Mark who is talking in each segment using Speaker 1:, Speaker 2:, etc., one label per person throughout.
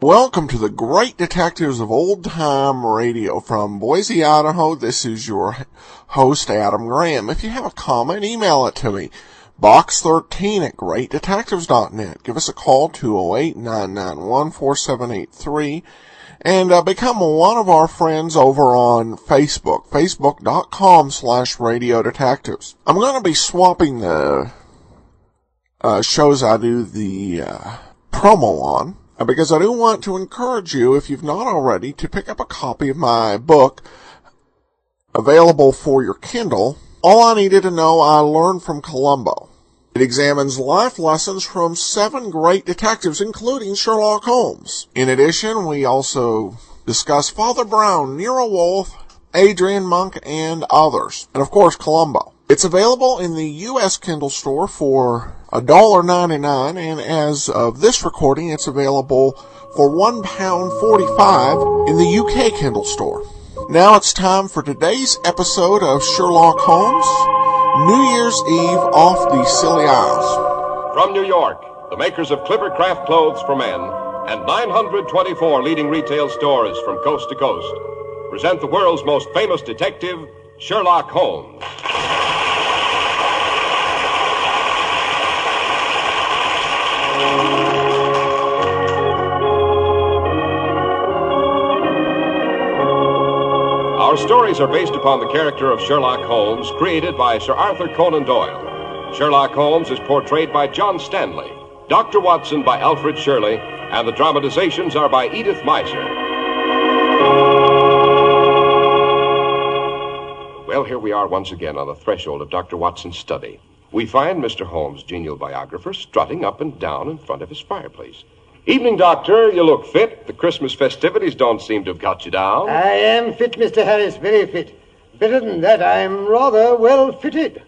Speaker 1: Welcome to the Great Detectives of Old Time Radio. From Boise, Idaho, this is your host, Adam Graham. If you have a comment, email it to me. box13@greatdetectives.net. Give us a call, 208-991-4783. And become one of our friends over on Facebook, facebook.com/Radio Detectives. I'm going to be swapping the shows I do the promo on, because I do want to encourage you, if you've not already, to pick up a copy of my book, available for your Kindle, All I Needed to Know I Learned from Columbo. It examines life lessons from 7 great detectives, including Sherlock Holmes. In addition, we also discuss Father Brown, Nero Wolfe, Adrian Monk, and others. And of course, Columbo. It's available in the U.S. Kindle store for $1.99, and as of this recording, it's available for £1.45 in the UK Kindle store. Now it's time for today's episode of Sherlock Holmes, New Year's Eve off the Scilly Isles.
Speaker 2: From New York, the makers of Clippercraft clothes for men and 924 leading retail stores from coast to coast present the world's most famous detective, Sherlock Holmes. Our stories are based upon the character of Sherlock Holmes, created by Sir Arthur Conan Doyle. Sherlock Holmes is portrayed by John Stanley, Dr. Watson by Alfred Shirley, and the dramatizations are by Edith Meiser. Well, here we are once again on the threshold of Dr. Watson's study. We find Mr. Holmes' genial biographer strutting up and down in front of his fireplace. Evening, Doctor. You look fit. The Christmas festivities don't seem to have got you down.
Speaker 3: I am fit, Mr. Harris, very fit. Better than that, I'm rather well fitted.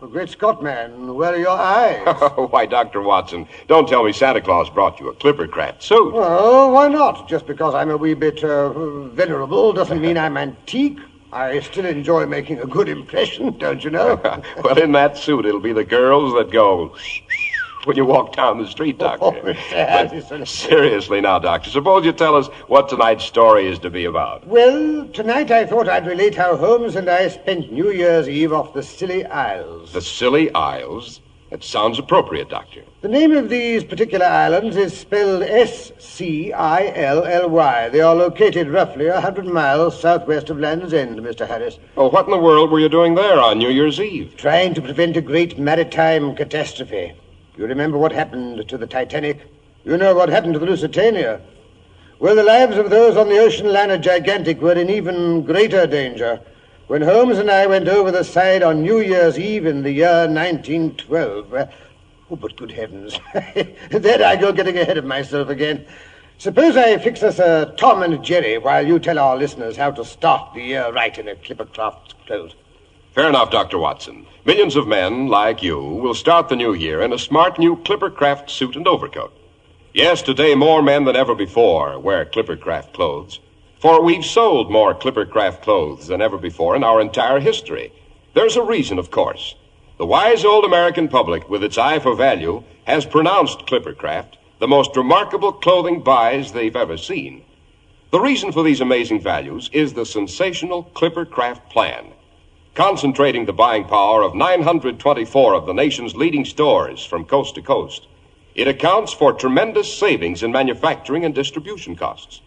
Speaker 3: Oh, great Scott, man, where are your eyes?
Speaker 2: Why, Dr. Watson, don't tell me Santa Claus brought you a Clippercraft suit.
Speaker 3: Well, why not? Just because I'm a wee bit venerable doesn't mean I'm antique. I still enjoy making a good impression, don't you know?
Speaker 2: Well, in that suit, it'll be the girls that go when you walk down the street, Doctor.
Speaker 3: Oh, Mr. Harrison.
Speaker 2: Seriously now, Doctor, suppose you tell us what tonight's story is to be about.
Speaker 3: Well, tonight I thought I'd relate how Holmes and I spent New Year's Eve off the Scilly Isles.
Speaker 2: The Scilly Isles? That sounds appropriate, Doctor.
Speaker 3: The name of these particular islands is spelled S-C-I-L-L-Y. They are located roughly 100 miles southwest of Land's End, Mr. Harris.
Speaker 2: Oh, what in the world were you doing there on New Year's Eve?
Speaker 3: Trying to prevent a great maritime catastrophe. You remember what happened to the Titanic? You know what happened to the Lusitania? Well, the lives of those on the ocean liner Gigantic were in even greater danger when Holmes and I went over the side on New Year's Eve in the year 1912. Oh, but good heavens. There I go getting ahead of myself again. Suppose I fix us a Tom and Jerry while you tell our listeners how to start the year right in a Clippercraft clothes.
Speaker 2: Fair enough, Dr. Watson. Millions of men, like you, will start the new year in a smart new Clippercraft suit and overcoat. Yes, today more men than ever before wear Clippercraft clothes, for we've sold more Clippercraft clothes than ever before in our entire history. There's a reason, of course. The wise old American public, with its eye for value, has pronounced Clippercraft the most remarkable clothing buys they've ever seen. The reason for these amazing values is the sensational Clippercraft plan, concentrating the buying power of 924 of the nation's leading stores from coast to coast. It accounts for tremendous savings in manufacturing and distribution costs.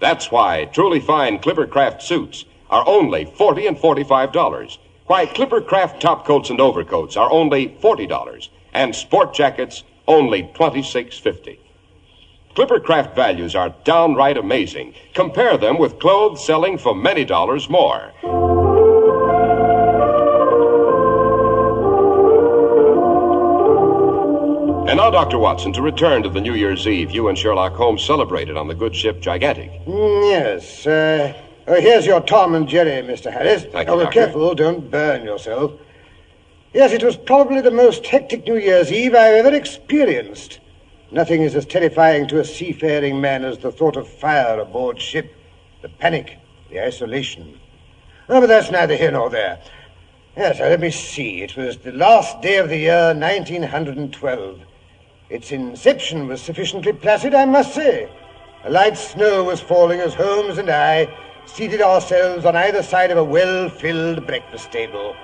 Speaker 2: That's why truly fine Clippercraft suits are only $40 and $45, why Clippercraft topcoats and overcoats are only $40, and sport jackets only $26.50. Clippercraft values are downright amazing. Compare them with clothes selling for many dollars more. And now, Dr. Watson, to return to the New Year's Eve you and Sherlock Holmes celebrated on the good ship Gigantic.
Speaker 3: Yes. Here's your Tom and Jerry, Mr. Harris.
Speaker 2: Thank you, Doctor.
Speaker 3: Careful, don't burn yourself. Yes, it was probably the most hectic New Year's Eve I've ever experienced. Nothing is as terrifying to a seafaring man as the thought of fire aboard ship, the panic, the isolation. Oh, but that's neither here nor there. Yes, let me see. It was the last day of the year 1912. Its inception was sufficiently placid, I must say. A light snow was falling as Holmes and I seated ourselves on either side of a well-filled breakfast table.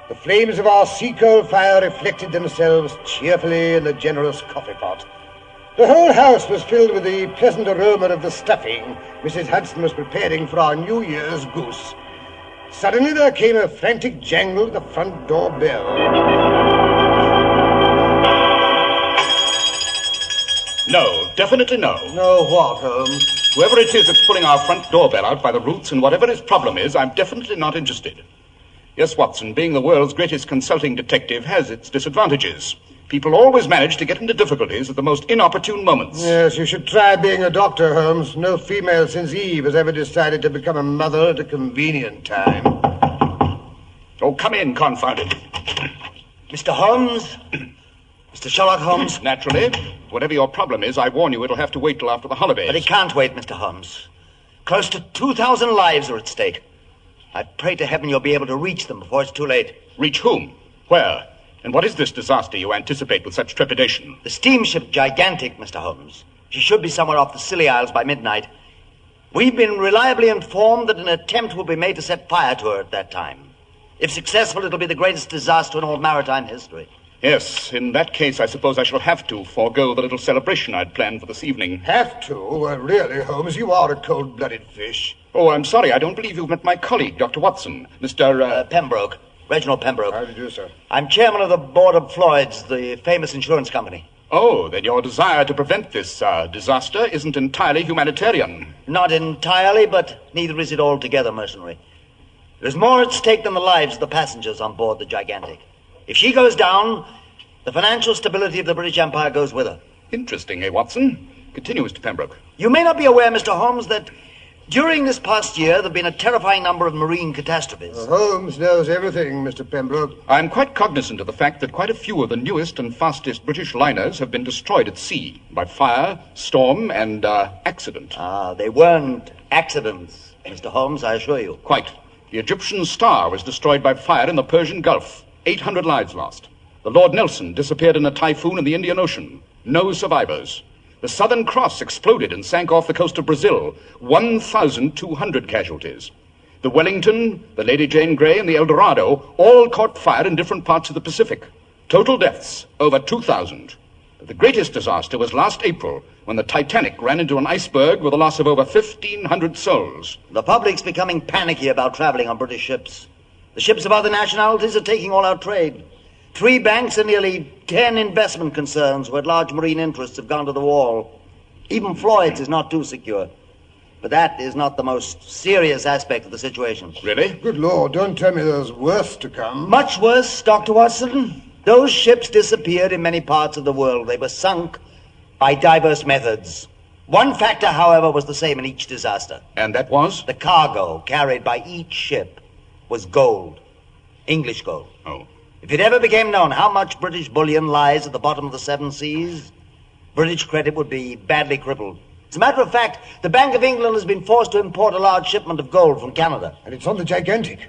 Speaker 3: The flames of our sea-coal fire reflected themselves cheerfully in the generous coffee pot. The whole house was filled with the pleasant aroma of the stuffing Mrs. Hudson was preparing for our New Year's goose. Suddenly there came a frantic jangle at the front door bell.
Speaker 4: No, definitely no.
Speaker 3: No what, Holmes?
Speaker 4: Whoever it is that's pulling our front doorbell out by the roots and whatever his problem is, I'm definitely not interested. Yes, Watson, being the world's greatest consulting detective has its disadvantages. People always manage to get into difficulties at the most inopportune moments.
Speaker 3: Yes, you should try being a doctor, Holmes. No female since Eve has ever decided to become a mother at a convenient time.
Speaker 4: Oh, come in, confound it.
Speaker 5: Mr. Holmes? Mr. Sherlock Holmes?
Speaker 4: Naturally. Whatever your problem is, I warn you it'll have to wait till after the holidays.
Speaker 5: But it can't wait, Mr. Holmes. Close to 2,000 lives are at stake. I pray to heaven you'll be able to reach them before it's too late.
Speaker 4: Reach whom? Where? And what is this disaster you anticipate with such trepidation?
Speaker 5: The steamship Gigantic, Mr. Holmes. She should be somewhere off the Scilly Isles by midnight. We've been reliably informed that an attempt will be made to set fire to her at that time. If successful, it'll be the greatest disaster in all maritime history.
Speaker 4: Yes, in that case, I suppose I shall have to forego the little celebration I'd planned for this evening.
Speaker 3: Have to? Well, really, Holmes, you are a cold-blooded fish.
Speaker 4: Oh, I'm sorry. I don't believe you've met my colleague, Dr. Watson. Mr.
Speaker 5: Pembroke. Reginald Pembroke.
Speaker 3: How do you do, sir?
Speaker 5: I'm chairman of the board of Floyd's, the famous insurance company.
Speaker 4: Oh, then your desire to prevent this disaster isn't entirely humanitarian.
Speaker 5: Not entirely, but neither is it altogether mercenary. There's more at stake than the lives of the passengers on board the Gigantic. If she goes down, the financial stability of the British Empire goes with her.
Speaker 4: Interesting, eh, Watson? Continue, Mr. Pembroke.
Speaker 5: You may not be aware, Mr. Holmes, that during this past year there have been a terrifying number of marine catastrophes.
Speaker 3: Holmes knows everything, Mr. Pembroke.
Speaker 4: I'm quite cognizant of the fact that quite a few of the newest and fastest British liners have been destroyed at sea by fire, storm, and accident.
Speaker 5: They weren't accidents, Mr. Holmes, I assure you.
Speaker 4: Quite. The Egyptian Star was destroyed by fire in the Persian Gulf. 800 lives lost. The Lord Nelson disappeared in a typhoon in the Indian Ocean. No survivors. The Southern Cross exploded and sank off the coast of Brazil. 1,200 casualties. The Wellington, the Lady Jane Grey, and the El Dorado all caught fire in different parts of the Pacific. Total deaths, over 2,000. The greatest disaster was last April, when the Titanic ran into an iceberg with a loss of over 1,500 souls.
Speaker 5: The public's becoming panicky about traveling on British ships. The ships of other nationalities are taking all our trade. 3 banks and nearly 10 investment concerns who had large marine interests have gone to the wall. Even Floyd's is not too secure. But that is not the most serious aspect of the situation.
Speaker 4: Really?
Speaker 3: Good Lord, don't tell me there's worse to come.
Speaker 5: Much worse, Dr. Watson. Those ships disappeared in many parts of the world. They were sunk by diverse methods. One factor, however, was the same in each disaster.
Speaker 4: And that was?
Speaker 5: The cargo carried by each ship was gold. English gold.
Speaker 4: Oh.
Speaker 5: If it ever became known how much British bullion lies at the bottom of the 7 seas, British credit would be badly crippled. As a matter of fact, the Bank of England has been forced to import a large shipment of gold from Canada.
Speaker 3: And it's on the Gigantic.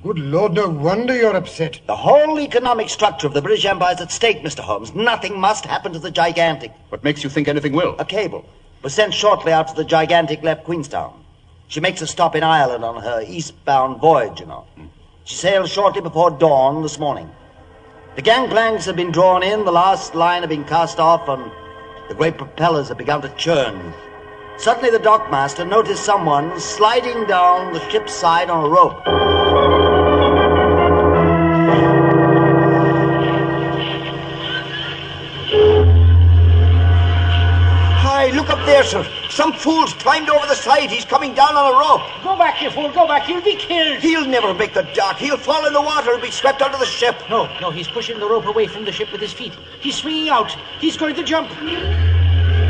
Speaker 3: Good Lord, no wonder you're upset.
Speaker 5: The whole economic structure of the British Empire is at stake, Mr. Holmes. Nothing must happen to the Gigantic.
Speaker 4: What makes you think anything will?
Speaker 5: A cable was sent shortly after the Gigantic left Queenstown. She makes a stop in Ireland on her eastbound voyage, you know. She sailed shortly before dawn this morning. The gangplanks have been drawn in, the last line have been cast off, and the great propellers have begun to churn. Suddenly the dockmaster noticed someone sliding down the ship's side on a rope.
Speaker 6: Hi, look up there, sir. Some fool's climbed over the side. He's coming down on a rope.
Speaker 7: Go back, you fool, go back. You'll be killed.
Speaker 6: He'll never make the dock. He'll fall in the water and be swept under the ship.
Speaker 7: No, he's pushing the rope away from the ship with his feet. He's swinging out. He's going to jump.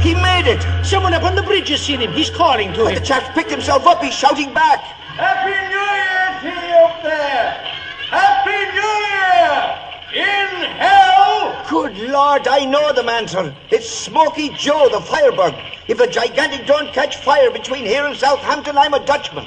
Speaker 6: He made it.
Speaker 7: Someone up on the bridge has seen him. He's calling to
Speaker 6: The
Speaker 7: him.
Speaker 6: chap's picked himself up. He's shouting back.
Speaker 8: Happy New Year to you up there! Happy New Year! In hell!
Speaker 6: Good Lord, I know the man, sir. It's Smoky Joe, the firebug. If the Gigantic don't catch fire between here and Southampton, I'm a Dutchman.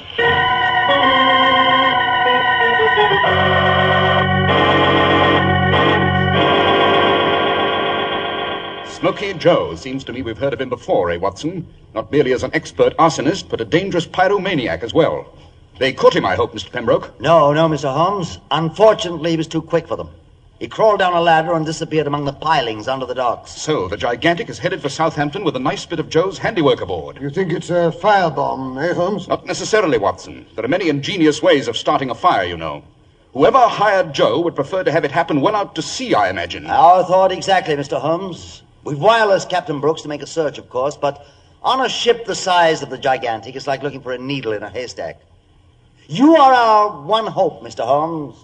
Speaker 4: Smoky Joe. Seems to me we've heard of him before, Watson? Not merely as an expert arsonist, but a dangerous pyromaniac as well. They caught him, I hope, Mr. Pembroke.
Speaker 5: No, Mr. Holmes. Unfortunately, he was too quick for them. He crawled down a ladder and disappeared among the pilings under the docks.
Speaker 4: So, the Gigantic is headed for Southampton with a nice bit of Joe's handiwork aboard.
Speaker 3: You think it's a firebomb, eh, Holmes?
Speaker 4: Not necessarily, Watson. There are many ingenious ways of starting a fire, you know. Whoever hired Joe would prefer to have it happen well out to sea, I imagine.
Speaker 5: Our thought exactly, Mr. Holmes. We've wirelessed Captain Brooks to make a search, of course, but on a ship the size of the Gigantic, it's like looking for a needle in a haystack. You are our one hope, Mr. Holmes.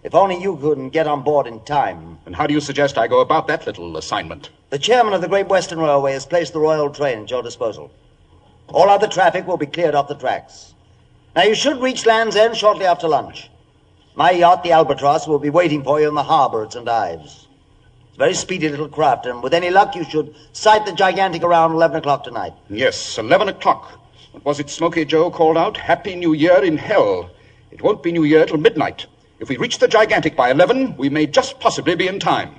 Speaker 5: If only you couldn't get on board in time.
Speaker 4: And how do you suggest I go about that little assignment?
Speaker 5: The chairman of the Great Western Railway has placed the Royal Train at your disposal. All other traffic will be cleared off the tracks. Now, you should reach Land's End shortly after lunch. My yacht, the Albatross, will be waiting for you in the harbor at St. Ives. It's a very speedy little craft, and with any luck, you should sight the Gigantic around 11 o'clock tonight.
Speaker 4: Yes, 11 o'clock. What was it Smoky Joe called out? Happy New Year in hell. It won't be New Year till midnight. If we reach the Gigantic by 11, we may just possibly be in time.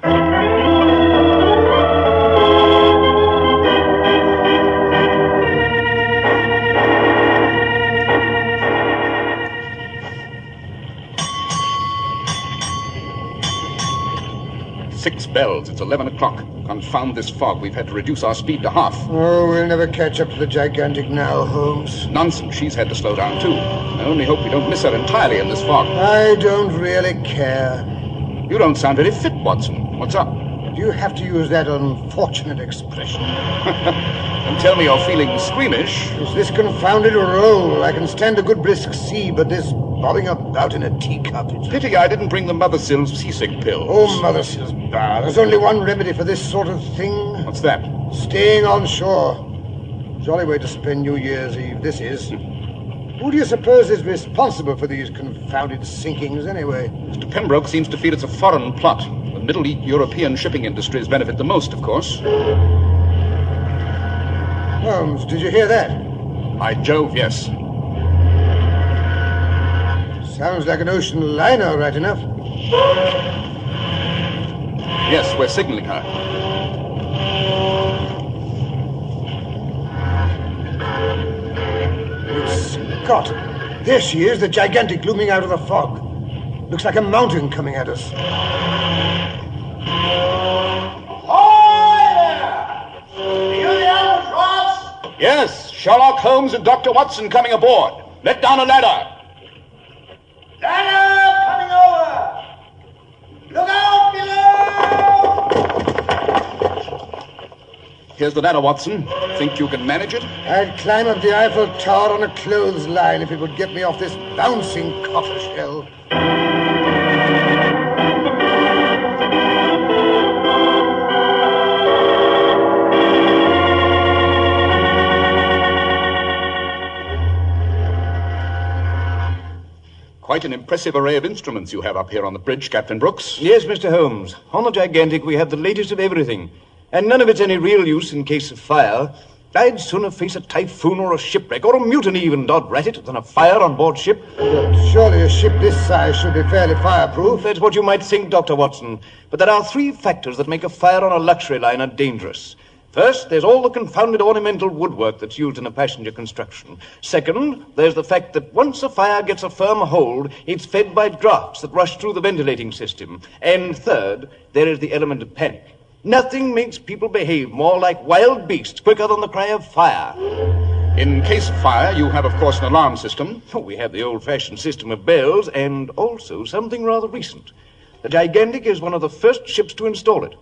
Speaker 4: Six bells. It's 11 o'clock. Confound this fog. We've had to reduce our speed to half.
Speaker 3: Oh, we'll never catch up to the Gigantic now, Holmes.
Speaker 4: Nonsense. She's had to slow down, too. I only hope we don't miss her entirely in this fog.
Speaker 3: I don't really care.
Speaker 4: You don't sound very fit, Watson. What's up?
Speaker 3: Do you have to use that unfortunate expression?
Speaker 4: Don't tell me you're feeling squeamish.
Speaker 3: It's this confounded roll. I can stand a good brisk sea, but this bobbing about in a teacup...
Speaker 4: Pity I didn't bring the Mothersill's seasick pills.
Speaker 3: Oh, Mothersill's bar. There's only one remedy for this sort of thing.
Speaker 4: What's that?
Speaker 3: Staying on shore. Jolly way to spend New Year's Eve, this is. Who do you suppose is responsible for these confounded sinkings, anyway?
Speaker 4: Mr. Pembroke seems to feel it's a foreign plot. The Middle European shipping industries benefit the most, of course.
Speaker 3: Holmes, did you hear that?
Speaker 4: By Jove, yes.
Speaker 3: Sounds like an ocean liner, right enough.
Speaker 4: Yes, we're signaling her.
Speaker 3: Scott, there she is, the Gigantic looming out of the fog. Looks like a mountain coming at us.
Speaker 8: Ahoy there! Are you the Albatross?
Speaker 4: Yes, Sherlock Holmes and Dr. Watson coming aboard. Let down a ladder.
Speaker 8: Ladder coming over! Look out below!
Speaker 4: Here's the ladder, Watson. Think you can manage it?
Speaker 3: I'd climb up the Eiffel Tower on a clothesline if it would get me off this bouncing coffle shell.
Speaker 4: Quite an impressive array of instruments you have up here on the bridge, Captain Brooks.
Speaker 9: Yes, Mr. Holmes. On the Gigantic, we have the latest of everything. And none of it's any real use in case of fire. I'd sooner face a typhoon or a shipwreck, or a mutiny even, dod rat it, than a fire on board ship.
Speaker 3: But surely a ship this size should be fairly fireproof.
Speaker 9: That's what you might think, Dr. Watson. But there are three factors that make a fire on a luxury liner dangerous. First, there's all the confounded ornamental woodwork that's used in a passenger construction. Second, there's the fact that once a fire gets a firm hold, it's fed by drafts that rush through the ventilating system. And third, there is the element of panic. Nothing makes people behave more like wild beasts quicker than the cry of fire.
Speaker 4: In case of fire, you have, of course, an alarm system.
Speaker 9: Oh, we have the old-fashioned system of bells, and also something rather recent. The Gigantic is one of the first ships to install it.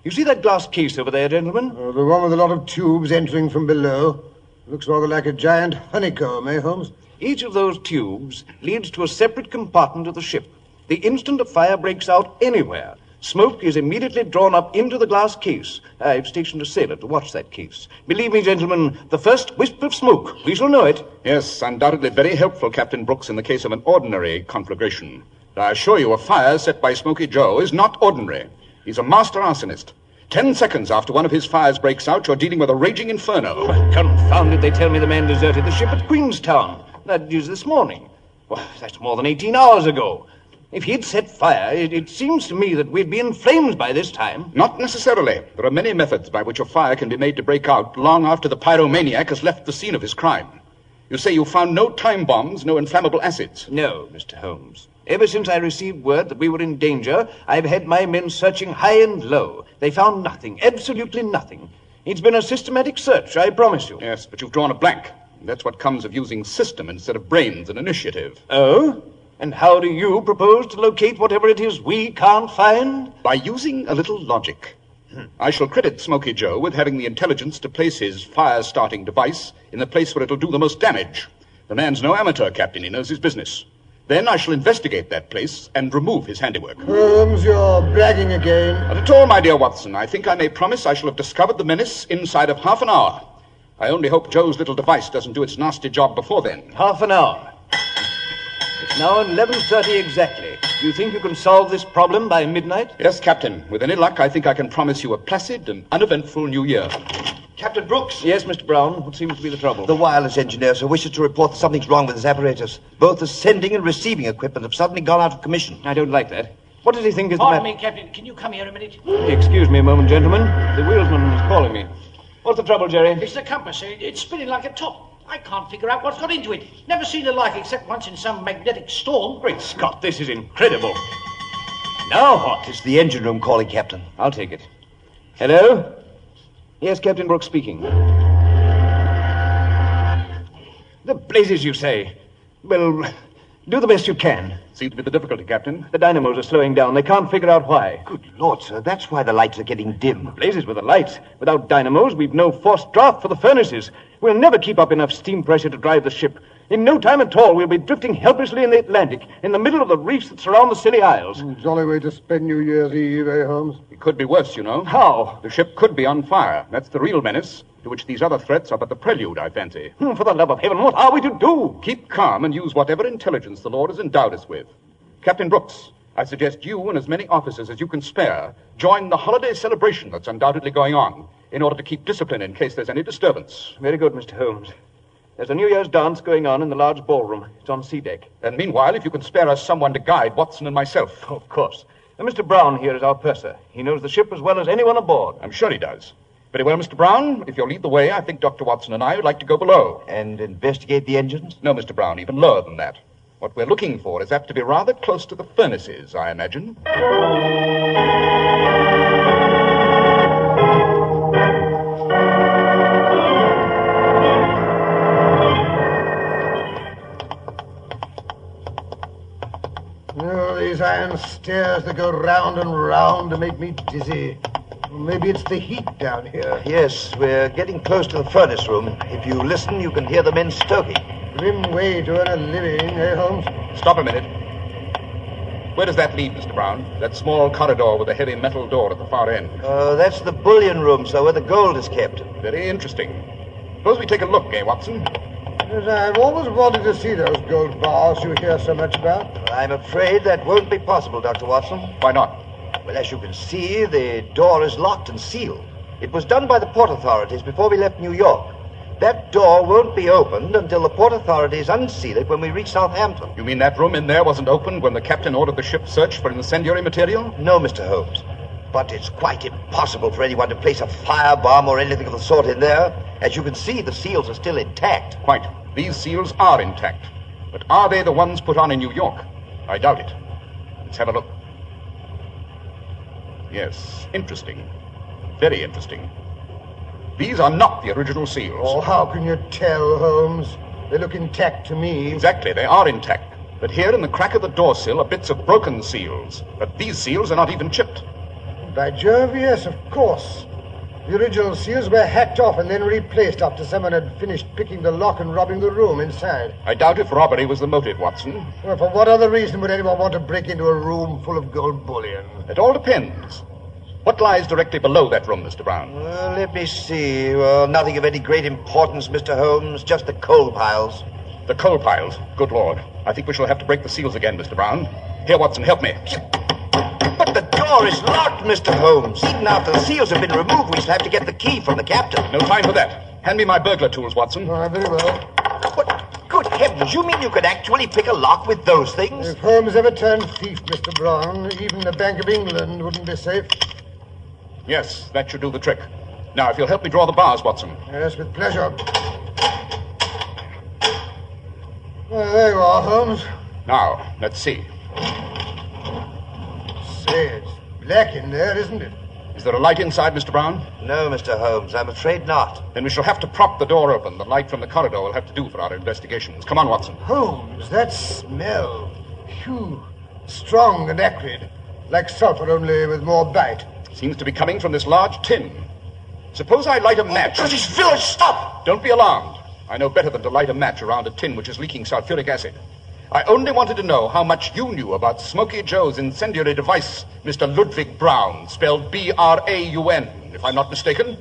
Speaker 9: You see that glass case over there, gentlemen?
Speaker 3: The one with a lot of tubes entering from below. Looks rather like a giant honeycomb, eh, Holmes?
Speaker 9: Each of those tubes leads to a separate compartment of the ship. The instant a fire breaks out anywhere, smoke is immediately drawn up into the glass case. I've stationed a sailor to watch that case. Believe me, gentlemen, the first wisp of smoke, we shall know it.
Speaker 4: Yes, undoubtedly very helpful, Captain Brooks, in the case of an ordinary conflagration. But I assure you, a fire set by Smoky Joe is not ordinary. He's a master arsonist. 10 seconds after one of his fires breaks out, you're dealing with a raging inferno.
Speaker 9: Well, confound it, they tell me the man deserted the ship at Queenstown. That is this morning. Well, that's more than 18 hours ago. If he'd set fire, it seems to me that we'd be in flames by this time.
Speaker 4: Not necessarily. There are many methods by which a fire can be made to break out long after the pyromaniac has left the scene of his crime. You say you found no time bombs, no inflammable acids?
Speaker 9: No, Mr. Holmes. Ever since I received word that we were in danger, I've had my men searching high and low. They found nothing, absolutely nothing. It's been a systematic search, I promise you.
Speaker 4: Yes, but you've drawn a blank. That's what comes of using system instead of brains and initiative.
Speaker 9: Oh? And how do you propose to locate whatever it is we can't find?
Speaker 4: By using a little logic. I shall credit Smoky Joe with having the intelligence to place his fire-starting device in the place where it'll do the most damage. The man's no amateur, Captain. He knows his business. Then I shall investigate that place and remove his handiwork.
Speaker 3: Holmes, you're bragging again.
Speaker 4: Not at all, my dear Watson. I think I may promise I shall have discovered the menace inside of half an hour. I only hope Joe's little device doesn't do its nasty job before then.
Speaker 9: Half an hour. It's now 11:30 exactly. Do you think you can solve this problem by midnight?
Speaker 4: Yes, Captain. With any luck, I think I can promise you a placid and uneventful New Year.
Speaker 6: Captain Brooks?
Speaker 9: Yes, Mr. Brown. What seems to be the trouble?
Speaker 6: The wireless engineer, sir, wishes to report that something's wrong with his apparatus. Both the sending and receiving equipment have suddenly gone out of commission.
Speaker 9: I don't like that. What does he think is the
Speaker 7: Pardon
Speaker 9: matter?
Speaker 7: me, Captain. Can you come here a minute?
Speaker 9: Excuse me a moment, gentlemen. The wheelsman is calling me. What's the trouble, Jerry?
Speaker 7: It's the compass. It's spinning like a top. I can't figure out what's got into it. Never seen the like except once in some magnetic storm.
Speaker 9: Great Scott, this is incredible. Now what?
Speaker 6: It's the engine room calling, Captain.
Speaker 9: I'll take it. Hello? Yes, Captain Brooks speaking. The blazes, you say? Well, do the best you can.
Speaker 4: Seems to be the difficulty, Captain.
Speaker 9: The dynamos are slowing down. They can't figure out why.
Speaker 6: Good Lord, sir, that's why the lights are getting dim.
Speaker 9: Blazes with the lights. Without dynamos, we've no forced draft for the furnaces. We'll never keep up enough steam pressure to drive the ship. In no time at all, we'll be drifting helplessly in the Atlantic, in the middle of the reefs that surround the Scilly Isles.
Speaker 3: Jolly way to spend New Year's Eve, eh, Holmes?
Speaker 4: It could be worse, you know.
Speaker 9: How?
Speaker 4: The ship could be on fire. That's the real menace, to which these other threats are but the prelude, I fancy.
Speaker 9: For the love of heaven, what are we to do?
Speaker 4: Keep calm and use whatever intelligence the Lord has endowed us with. Captain Brooks, I suggest you and as many officers as you can spare join the holiday celebration that's undoubtedly going on in order to keep discipline in case there's any disturbance.
Speaker 9: Very good, Mr. Holmes. There's a New Year's dance going on in the large ballroom. It's on sea deck.
Speaker 4: And meanwhile, if you can spare us someone to guide Watson and myself.
Speaker 9: Of course. And Mr. Brown here is our purser. He knows the ship as well as anyone aboard.
Speaker 4: I'm sure he does. Very well, Mr. Brown. If you'll lead the way, I think Dr. Watson and I would like to go below.
Speaker 6: And investigate the engines?
Speaker 4: No, Mr. Brown, even lower than that. What we're looking for is apt to be rather close to the furnaces, I imagine.
Speaker 3: Oh, these iron stairs that go round and round to make me dizzy. Maybe it's the heat down here.
Speaker 6: Yes, we're getting close to the furnace room. If you listen, you can hear the men stoking.
Speaker 3: Grim way to earn a living, eh, Holmes?
Speaker 4: Stop a minute. Where does that lead, Mr. Brown? That small corridor with a heavy metal door at the far end.
Speaker 6: That's the bullion room, sir, where the gold is kept.
Speaker 4: Very interesting. Suppose we take a look, eh, Watson?
Speaker 3: Yes, I've always wanted to see those gold bars you hear so much about.
Speaker 6: I'm afraid that won't be possible, Dr. Watson.
Speaker 4: Why not?
Speaker 6: Well, as you can see, the door is locked and sealed. It was done by the port authorities before we left New York. That door won't be opened until the port authorities unseal it when we reach Southampton.
Speaker 4: You mean that room in there wasn't opened when the captain ordered the ship searched for incendiary material?
Speaker 6: No, Mr. Holmes. But it's quite impossible for anyone to place a firebomb or anything of the sort in there. As you can see, the seals are still intact.
Speaker 4: Quite. These seals are intact. But are they the ones put on in New York? I doubt it. Let's have a look. Yes, interesting. Very interesting. These are not the original seals.
Speaker 3: Oh, how can you tell, Holmes? They look intact to me.
Speaker 4: Exactly, they are intact. But here in the crack of the door sill are bits of broken seals. But these seals are not even chipped.
Speaker 3: By Jove, yes, of course. The original seals were hacked off and then replaced after someone had finished picking the lock and robbing the room inside.
Speaker 4: I doubt if robbery was the motive, Watson.
Speaker 3: Well, for what other reason would anyone want to break into a room full of gold bullion?
Speaker 4: It all depends. What lies directly below that room, Mr. Brown?
Speaker 6: Well, let me see. Well, nothing of any great importance, Mr. Holmes. Just the coal piles.
Speaker 4: The coal piles? Good Lord. I think we shall have to break the seals again, Mr. Brown. Here, Watson, help me.
Speaker 6: But the door is locked, Mr. Holmes. Even after the seals have been removed, we shall have to get the key from the captain.
Speaker 4: No time for that. Hand me my burglar tools, Watson.
Speaker 3: Very well.
Speaker 6: What? Good heavens, you mean you could actually pick a lock with those things?
Speaker 3: If Holmes ever turned thief, Mr. Brown, even the Bank of England wouldn't be safe.
Speaker 4: Yes, that should do the trick. Now, if you'll help me draw the bars, Watson.
Speaker 3: Yes, with pleasure. Well, there you are, Holmes.
Speaker 4: Now, let's see.
Speaker 3: Say, it's black in there, isn't it?
Speaker 4: Is there a light inside, Mr. Brown?
Speaker 6: No, Mr. Holmes, I'm afraid not.
Speaker 4: Then we shall have to prop the door open. The light from the corridor will have to do for our investigations. Come on, Watson.
Speaker 3: Holmes, that smell. Phew. Strong and acrid. Like sulfur, only with more bite.
Speaker 4: Seems to be coming from this large tin. Suppose I light a match.
Speaker 6: Oh, this village, stop!
Speaker 4: Don't be alarmed. I know better than to light a match around a tin which is leaking sulfuric acid. I only wanted to know how much you knew about Smoky Joe's incendiary device, Mr. Ludwig Brown, spelled B-R-A-U-N, if I'm not mistaken.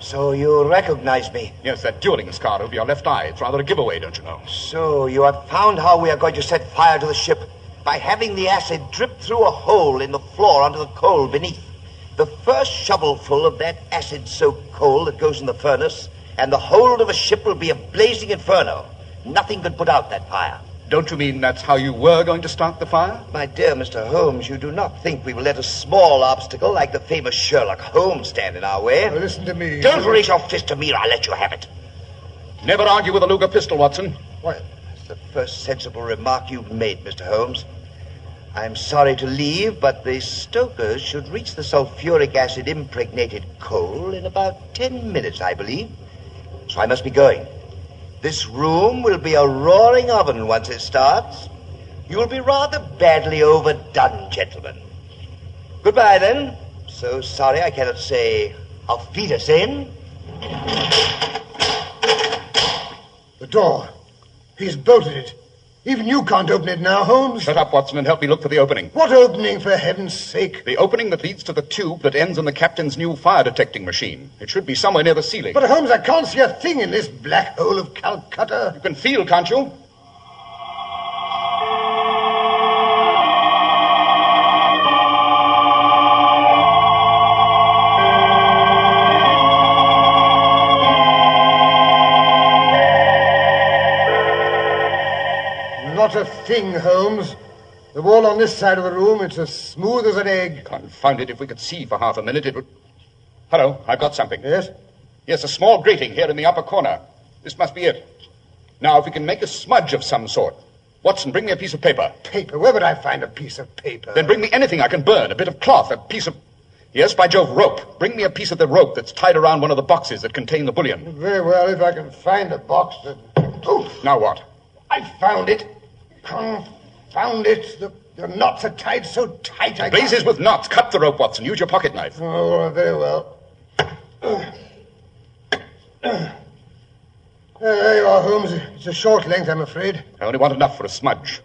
Speaker 6: So you recognize me?
Speaker 4: Yes, that dueling scar over your left eye. It's rather a giveaway, don't you know?
Speaker 6: So you have found how we are going to set fire to the ship by having the acid drip through a hole in the floor onto the coal beneath. The first shovelful of that acid-soaked coal that goes in the furnace, and the whole of a ship will be a blazing inferno. Nothing could put out that fire.
Speaker 4: Don't you mean that's how you were going to start the fire?
Speaker 6: My dear Mr. Holmes, you do not think we will let a small obstacle like the famous Sherlock Holmes stand in our way?
Speaker 3: Now, listen to me.
Speaker 6: Don't raise your fist to me or I'll let you have it.
Speaker 4: Never argue with a Luger pistol, Watson.
Speaker 3: What?
Speaker 6: That's the first sensible remark you've made, Mr. Holmes. I'm sorry to leave, but the stokers should reach the sulfuric acid impregnated coal in about 10 minutes, I believe. So I must be going. This room will be a roaring oven once it starts. You will be rather badly overdone, gentlemen. Goodbye, then. So sorry I cannot say auf Wiedersehen.
Speaker 3: The door. He's bolted it. Even you can't open it now, Holmes.
Speaker 4: Shut up, Watson, and help me look for the opening.
Speaker 3: What opening, for heaven's sake?
Speaker 4: The opening that leads to the tube that ends in the captain's new fire-detecting machine. It should be somewhere near the ceiling.
Speaker 3: But, Holmes, I can't see a thing in this black hole of Calcutta.
Speaker 4: You can feel, can't you?
Speaker 3: Not a thing, Holmes. The wall on this side of the room, it's as smooth as an egg.
Speaker 4: Confound it, if we could see for half a minute, it would... Hello, I've got something.
Speaker 3: Yes?
Speaker 4: Yes, a small grating here in the upper corner. This must be it. Now, if we can make a smudge of some sort. Watson, bring me a piece of paper.
Speaker 3: Paper? Where would I find a piece of paper?
Speaker 4: Then bring me anything I can burn. A bit of cloth, a piece of... Yes, by Jove, rope. Bring me a piece of the rope that's tied around one of the boxes that contain the bullion.
Speaker 3: Very well, if I can find a box that... Oh!
Speaker 4: Now what?
Speaker 3: I found it. Confound it. The knots are tied so tight I
Speaker 4: Blazes with knots. Cut the rope, Watson. Use your pocket knife.
Speaker 3: Oh, very well. There you are, Holmes. It's a short length, I'm afraid.
Speaker 4: I only want enough for a smudge.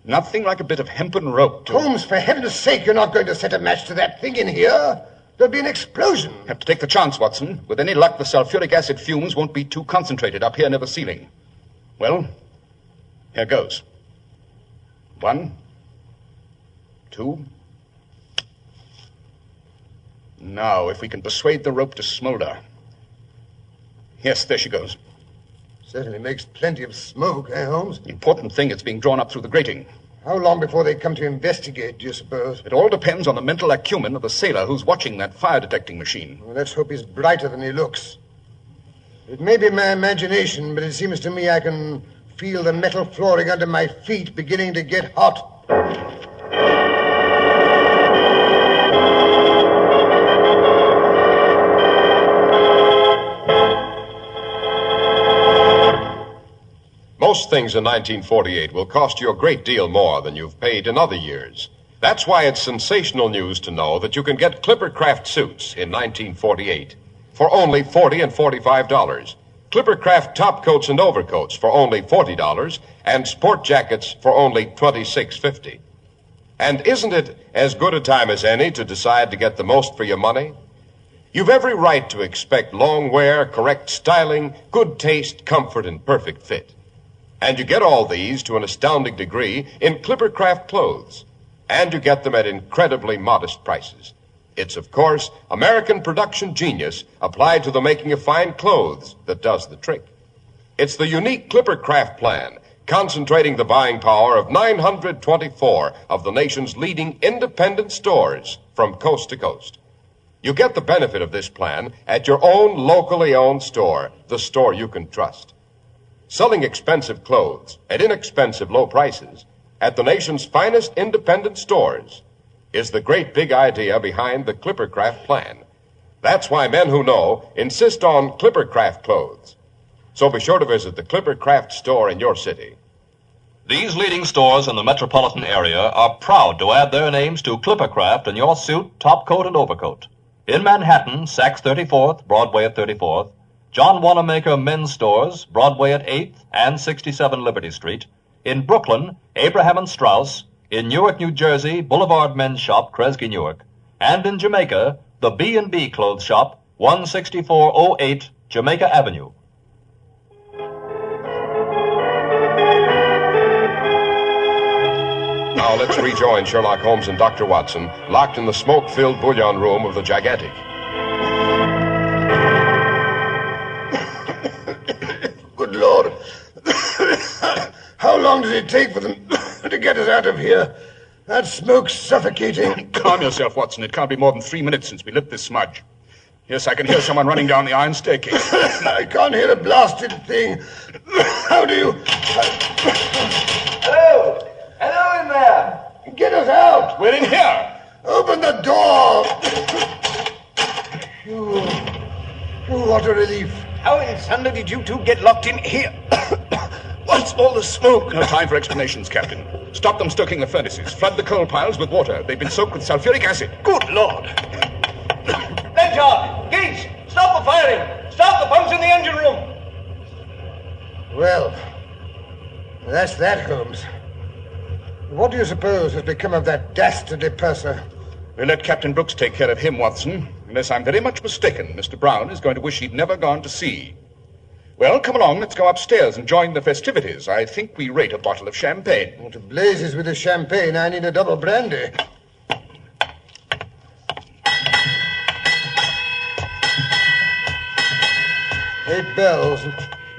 Speaker 4: Nothing like a bit of hempen rope to...
Speaker 3: Holmes, for heaven's sake, you're not going to set a match to that thing in here. There'll be an explosion.
Speaker 4: Have to take the chance, Watson. With any luck, the sulfuric acid fumes won't be too concentrated up here near the ceiling. Well, here goes. 1, 2. Now, if we can persuade the rope to smolder. Yes, there she goes.
Speaker 3: Certainly makes plenty of smoke, eh, Holmes?
Speaker 4: The important thing is being drawn up through the grating.
Speaker 3: How long before they come to investigate, do you suppose?
Speaker 4: It all depends on the mental acumen of the sailor who's watching that fire-detecting machine.
Speaker 3: Well, let's hope he's brighter than he looks. It may be my imagination, but it seems to me I can feel the metal flooring under my feet beginning to get hot.
Speaker 2: Most things in 1948 will cost you a great deal more than you've paid in other years. That's why it's sensational news to know that you can get Clippercraft suits in 1948 for only $40 and $45. Clippercraft top coats and overcoats for only $40 and sport jackets for only $26.50. And isn't it as good a time as any to decide to get the most for your money? You've every right to expect long wear, correct styling, good taste, comfort, and perfect fit. And you get all these to an astounding degree in Clippercraft clothes. And you get them at incredibly modest prices. It's, of course, American production genius applied to the making of fine clothes that does the trick. It's the unique Clippercraft plan, concentrating the buying power of 924 of the nation's leading independent stores from coast to coast. You get the benefit of this plan at your own locally owned store, the store you can trust. Selling expensive clothes at inexpensive low prices at the nation's finest independent stores is the great big idea behind the Clippercraft plan. That's why men who know insist on Clippercraft clothes. So be sure to visit the Clippercraft store in your city.
Speaker 10: These leading stores in the metropolitan area are proud to add their names to Clippercraft in your suit, top coat, and overcoat. In Manhattan, Saks 34th, Broadway at 34th, John Wanamaker Men's Stores, Broadway at 8th and 67 Liberty Street. In Brooklyn, Abraham and Strauss. In Newark, New Jersey, Boulevard Men's Shop, Kresge, Newark. And in Jamaica, the B&B Clothes Shop, 16408 Jamaica Avenue.
Speaker 2: Now let's rejoin Sherlock Holmes and Dr. Watson, locked in the smoke-filled bouillon room of the Gigantic.
Speaker 3: Good Lord. How long does it take for them to get us out of here? That smoke's suffocating.
Speaker 4: Calm yourself, Watson. It can't be more than 3 minutes since we lit this smudge. Yes, I can hear someone running down the iron staircase.
Speaker 3: I can't hear a blasted thing. How do you...
Speaker 6: Hello! Hello in there!
Speaker 3: Get us out!
Speaker 4: We're in here!
Speaker 3: Open the door! What a relief.
Speaker 9: How in thunder did you two get locked in here? What's all the smoke?
Speaker 4: No time for explanations, Captain. Stop them stoking the furnaces. Flood the coal piles with water. They've been soaked with sulfuric acid.
Speaker 9: Good Lord.
Speaker 8: Blanchard! Gates! Stop the firing! Stop the pumps in the engine room!
Speaker 3: Well, that's that, Holmes. What do you suppose has become of that dastardly purser?
Speaker 4: We'll let Captain Brooks take care of him, Watson. Unless I'm very much mistaken, Mr. Brown is going to wish he'd never gone to sea. Well, come along, let's go upstairs and join the festivities. I think we rate a bottle of champagne.
Speaker 3: Well, to blazes with the champagne, I need a double brandy. 8 bells.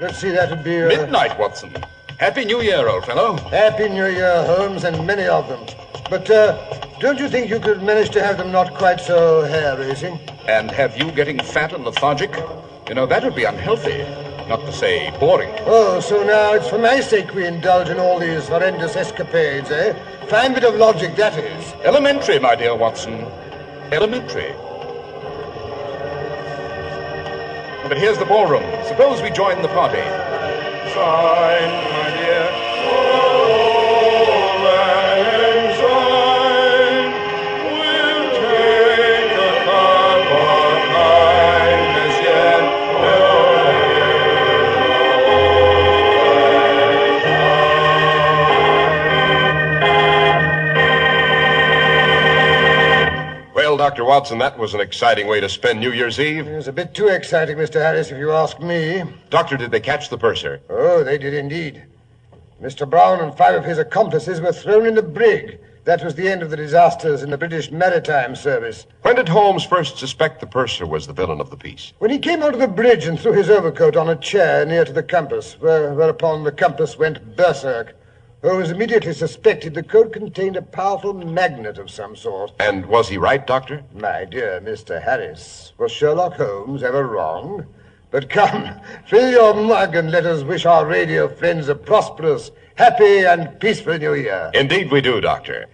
Speaker 3: Let's see, that would be...
Speaker 4: Midnight, Watson. Happy New Year, old fellow.
Speaker 3: Happy New Year, Holmes, and many of them. But, don't you think you could manage to have them not quite so hair-raising?
Speaker 4: And have you getting fat and lethargic? You know, that would be unhealthy. Not to say boring.
Speaker 3: Oh, so now it's for my sake we indulge in all these horrendous escapades, eh? Fine bit of logic, that is.
Speaker 4: Elementary, my dear Watson. Elementary. But here's the ballroom. Suppose we join the party. Sign, my dear. Oh, and sign. We'll take a cup of kindness yet.
Speaker 2: Well, Dr. Watson, that was an exciting way to spend New Year's Eve.
Speaker 3: It was a bit too exciting, Mr. Harris, if you ask me.
Speaker 2: Doctor, did they catch the purser?
Speaker 3: Oh, they did indeed. Mr. Brown and 5 of his accomplices were thrown in the brig. That was the end of the disasters in the British Maritime Service.
Speaker 2: When did Holmes first suspect the purser was the villain of the piece?
Speaker 3: When he came onto the bridge and threw his overcoat on a chair near to the compass, whereupon the compass went berserk. Holmes immediately suspected the coat contained a powerful magnet of some sort.
Speaker 2: And was he right, Doctor?
Speaker 3: My dear Mr. Harris, was Sherlock Holmes ever wrong? But come, fill your mug and let us wish our radio friends a prosperous, happy, and peaceful New Year.
Speaker 2: Indeed we do, Doctor.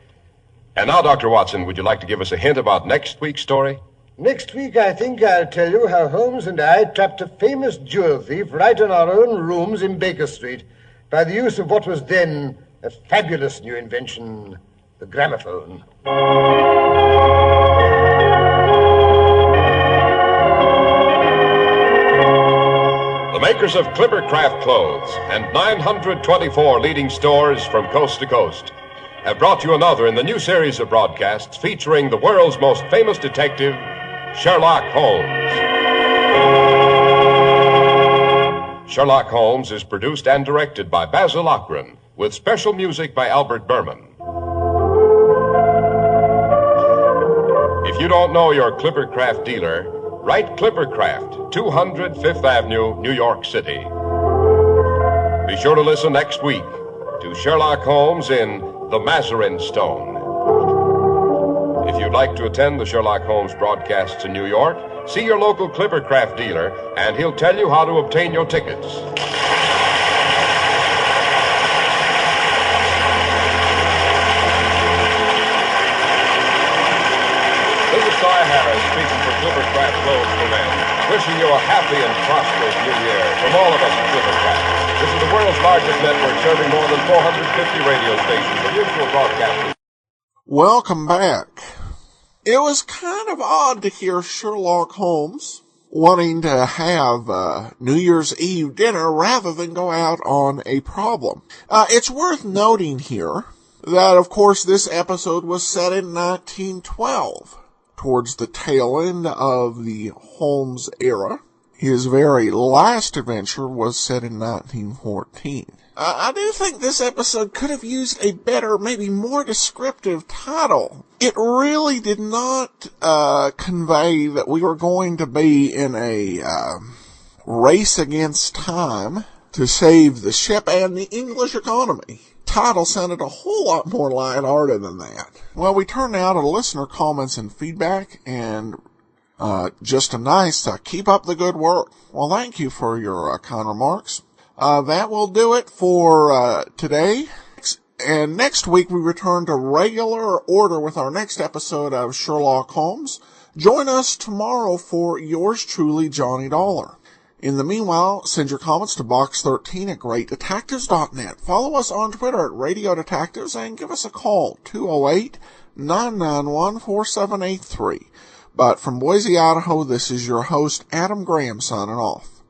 Speaker 2: And now, Dr. Watson, would you like to give us a hint about next week's story?
Speaker 3: Next week, I think I'll tell you how Holmes and I trapped a famous jewel thief right in our own rooms in Baker Street by the use of what was then a fabulous new invention, the gramophone.
Speaker 2: The makers of Clippercraft clothes and 924 leading stores from coast to coast have brought you another in the new series of broadcasts featuring the world's most famous detective, Sherlock Holmes. Sherlock Holmes is produced and directed by Basil Lochran, with special music by Albert Berman. If you don't know your Clippercraft dealer, write Clippercraft, 200 Fifth Avenue, New York City. Be sure to listen next week to Sherlock Holmes in The Mazarin Stone. If you'd like to attend the Sherlock Holmes broadcasts in New York, see your local Clippercraft dealer, and he'll tell you how to obtain your tickets. This is Cy Harris speaking for Clippercraft Clothes for Men, wishing you a happy and prosperous new year from all of us at Clippercraft. This is the world's largest network serving more than 450 radio stations for mutual broadcasting.
Speaker 1: Welcome back. It was kind of odd to hear Sherlock Holmes wanting to have New Year's Eve dinner rather than go out on a problem. It's worth noting here that, of course, this episode was set in 1912, towards the tail end of the Holmes era. His very last adventure was set in 1914. I do think this episode could have used a better, maybe more descriptive title. It really did not convey that we were going to be in a race against time to save the ship and the English economy. Title sounded a whole lot more lighthearted than that. Well, we turn now to listener comments and feedback, and just a nice keep up the good work. Well, thank you for your kind remarks. That will do it for today. And next week we return to regular order with our next episode of Sherlock Holmes. Join us tomorrow for yours truly, Johnny Dollar. In the meanwhile, send your comments to box13 at greatdetectives.net. Follow us on Twitter at Radio Detectives and give us a call, 208-991-4783. But from Boise, Idaho, this is your host, Adam Graham, signing off.